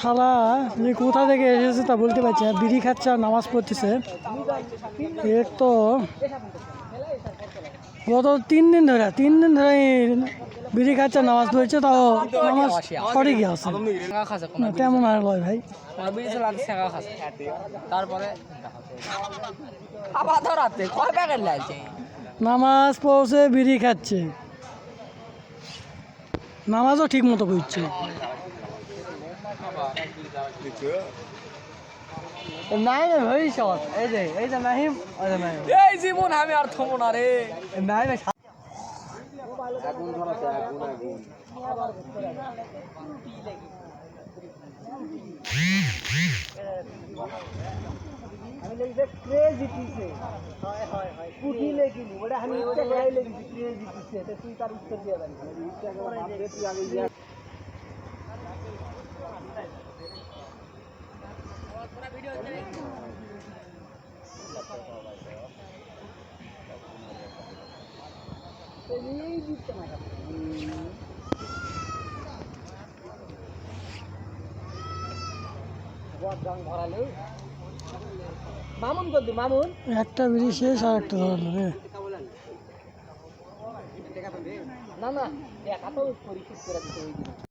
শালা যে কোথা থেকে এসেছে তা বলতে পারছি না, বিড়ি খাচ্ছে আর নামাজ পড়তেছে। এর তো গত 3 দিন ধরে বিড়ি খাচ্ছে নামাজ পড়ছে, তাও নামাজ সঠিকই আছে, তেমন আর লয় ভাই। তারপরে আবার ধরাতে কয় প্যাকেট লাগছে, নামাজ পড়ছে বিড়ি খাচ্ছে, নামাজও ঠিক মতো পড়ছে। নাই রে ভবিষ্যৎ, এই যে নাহিম, এই জীবন আমি আর থমো না রে। নাই রে আমি লেগেছে ক্রেজি পিছে, পুঠি লেগিনি ওটা আমি ইনস্টাগ্রামে লেগেছি ক্রেজি পিছে, তুই তার উত্তর দিয়ে দেন। মামুন করদি মামুন একটা বিড়ি শেষ আর একটা ধরলো রে। না না একা তো পরিশোধ করে দিতে